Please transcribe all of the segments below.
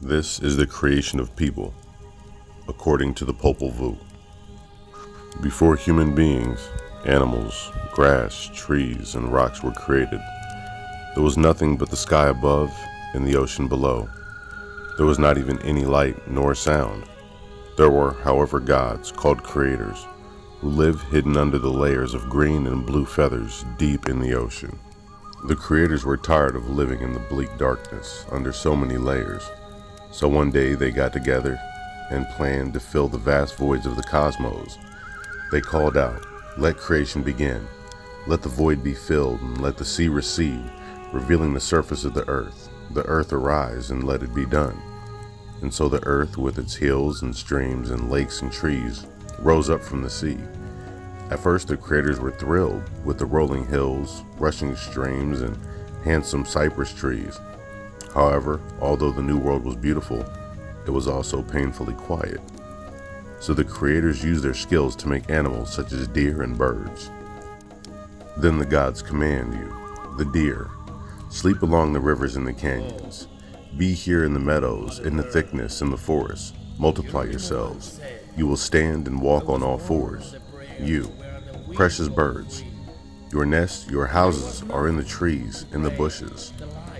This is the creation of people, according to the Popol Vuh. Before human beings, animals, grass, trees, and rocks were created, there was nothing but the sky above and the ocean below. There was not even any light nor sound. There were, however, gods, called creators, who live hidden under the layers of green and blue feathers deep in the ocean. The creators were tired of living in the bleak darkness under so many layers. So one day they got together and planned to fill the vast voids of the cosmos. They called out, "Let creation begin. Let the void be filled and let the sea recede, revealing the surface of the earth arise and let it be done." And so the earth, with its hills and streams and lakes and trees, rose up from the sea. At first the creators were thrilled with the rolling hills, rushing streams, and handsome cypress trees. However, although the new world was beautiful, it was also painfully quiet. So the creators used their skills to make animals such as deer and birds. Then the gods command you, the deer, sleep along the rivers and the canyons. Be here in the meadows, in the thickness, in the forests. Multiply yourselves. You will stand and walk on all fours. You, precious birds, your nests, your houses are in the trees, in the bushes.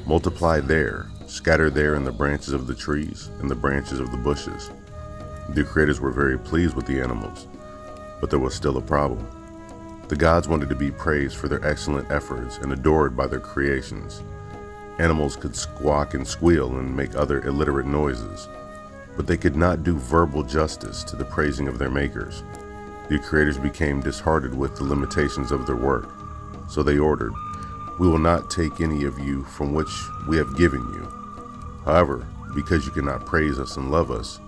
Multiply there, scatter there in the branches of the trees, in the branches of the bushes. The creators were very pleased with the animals, but there was still a problem. The gods wanted to be praised for their excellent efforts and adored by their creations. Animals could squawk and squeal and make other illiterate noises, but they could not do verbal justice to the praising of their makers. The creators became disheartened with the limitations of their work, so they ordered, "We will not take any of you from which we have given you. However, because you cannot praise us and love us,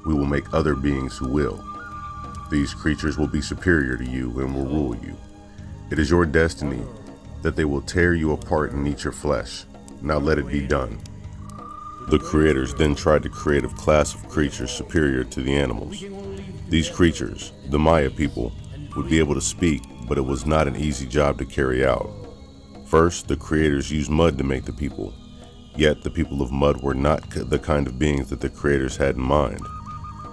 we will make other beings who will. These creatures will be superior to you and will rule you. It is your destiny that they will tear you apart and eat your flesh. Now let it be done." The creators then tried to create a class of creatures superior to the animals. These creatures, the Maya people, would be able to speak, but it was not an easy job to carry out. First, the creators used mud to make the people. Yet the people of mud were not the kind of beings that the creators had in mind.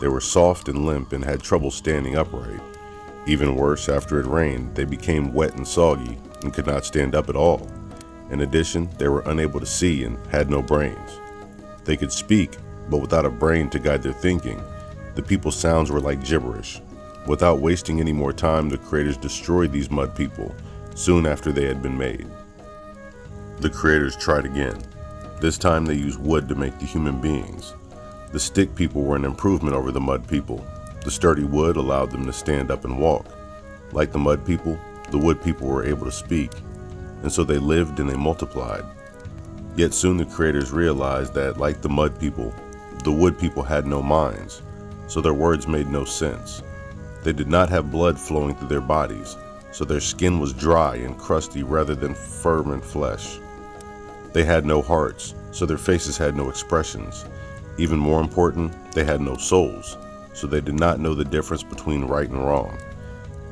They were soft and limp and had trouble standing upright. Even worse, after it rained, they became wet and soggy and could not stand up at all. In addition, they were unable to see and had no brains. They could speak, but without a brain to guide their thinking, the people's sounds were like gibberish. Without wasting any more time, the creators destroyed these mud people soon after they had been made. The creators tried again. This time they used wood to make the human beings. The stick people were an improvement over the mud people. The sturdy wood allowed them to stand up and walk. Like the mud people, the wood people were able to speak, and so they lived and they multiplied. Yet soon the creators realized that, like the mud people, the wood people had no minds, so their words made no sense. They did not have blood flowing through their bodies, so their skin was dry and crusty rather than firm and flesh. They had no hearts, so their faces had no expressions. Even more important, they had no souls, so they did not know the difference between right and wrong.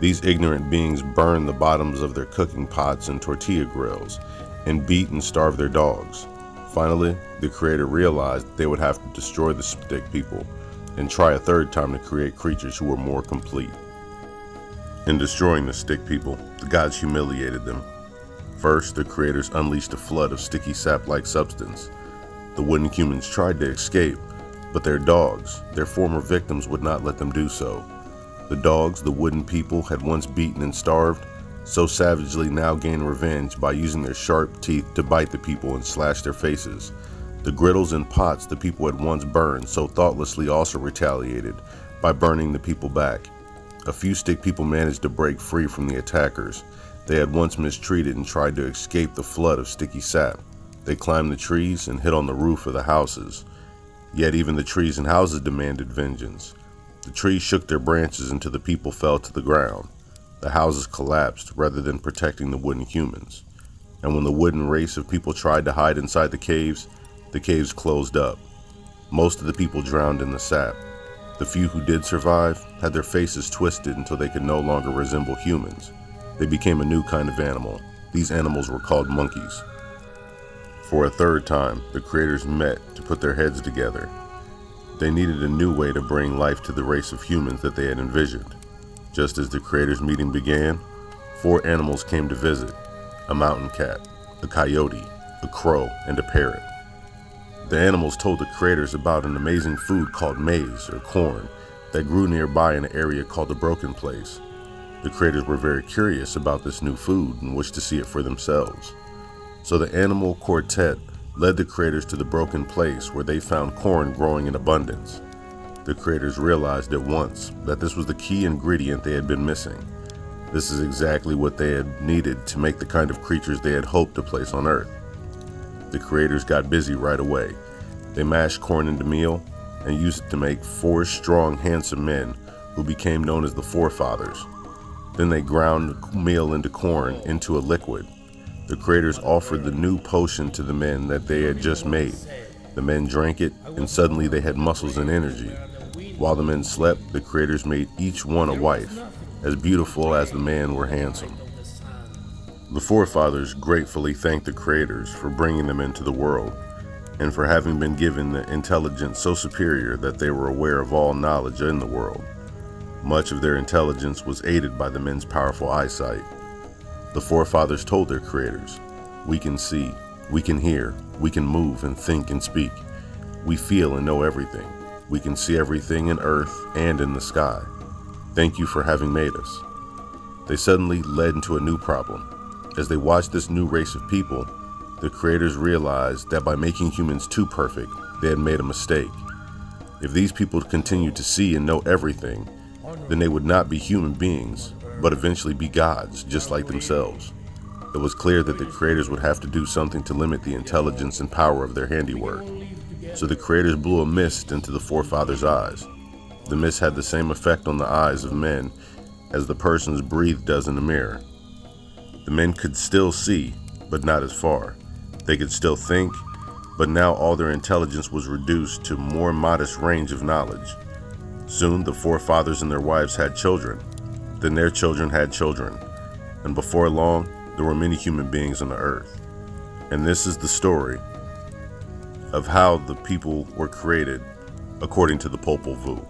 These ignorant beings burned the bottoms of their cooking pots and tortilla grills, and beat and starved their dogs. Finally, the creator realized they would have to destroy the stick people and try a third time to create creatures who were more complete. In destroying the stick people, the gods humiliated them. First, the creators unleashed a flood of sticky sap-like substance. The wooden humans tried to escape, but their dogs, their former victims, would not let them do so. The dogs the wooden people had once beaten and starved, so savagely now gained revenge by using their sharp teeth to bite the people and slash their faces. The griddles and pots the people had once burned so thoughtlessly also retaliated by burning the people back. A few stick people managed to break free from the attackers. They had once mistreated and tried to escape the flood of sticky sap. They climbed the trees and hid on the roof of the houses. Yet even the trees and houses demanded vengeance. The trees shook their branches until the people fell to the ground. The houses collapsed rather than protecting the wooden humans. And when the wooden race of people tried to hide inside the caves closed up. Most of the people drowned in the sap. The few who did survive had their faces twisted until they could no longer resemble humans. They became a new kind of animal. These animals were called monkeys. For a third time, the creators met to put their heads together. They needed a new way to bring life to the race of humans that they had envisioned. Just as the creators' meeting began, 4 animals came to visit: a mountain cat, a coyote, a crow, and a parrot. The animals told the creators about an amazing food called maize or corn that grew nearby in an area called the Broken Place. The creators were very curious about this new food and wished to see it for themselves. So the animal quartet led the creators to the Broken Place, where they found corn growing in abundance. The creators realized at once that this was the key ingredient they had been missing. This is exactly what they had needed to make the kind of creatures they had hoped to place on Earth. The creators got busy right away. They mashed corn into meal and used it to make 4 strong, handsome men who became known as the Forefathers. Then they ground meal into corn into a liquid. The creators offered the new potion to the men that they had just made. The men drank it, and suddenly they had muscles and energy. While the men slept, the creators made each one a wife, as beautiful as the men were handsome. The Forefathers gratefully thanked the creators for bringing them into the world, and for having been given the intelligence so superior that they were aware of all knowledge in the world. Much of their intelligence was aided by the men's powerful eyesight. The Forefathers told their creators, "We can see, we can hear, we can move and think and speak. We feel and know everything. We can see everything in earth and in the sky. Thank you for having made us." They suddenly led into a new problem. As they watched this new race of people, the creators realized that by making humans too perfect, they had made a mistake. If these people continued to see and know everything, then they would not be human beings, but eventually be gods, just like themselves. It was clear that the creators would have to do something to limit the intelligence and power of their handiwork. So the creators blew a mist into the Forefathers' eyes. The mist had the same effect on the eyes of men as the person's breath does in a mirror. The men could still see, but not as far. They could still think, but now all their intelligence was reduced to a more modest range of knowledge. Soon the Forefathers and their wives had children. Then their children had children. And before long, there were many human beings on the earth. And this is the story of how the people were created according to the Popol Vuh.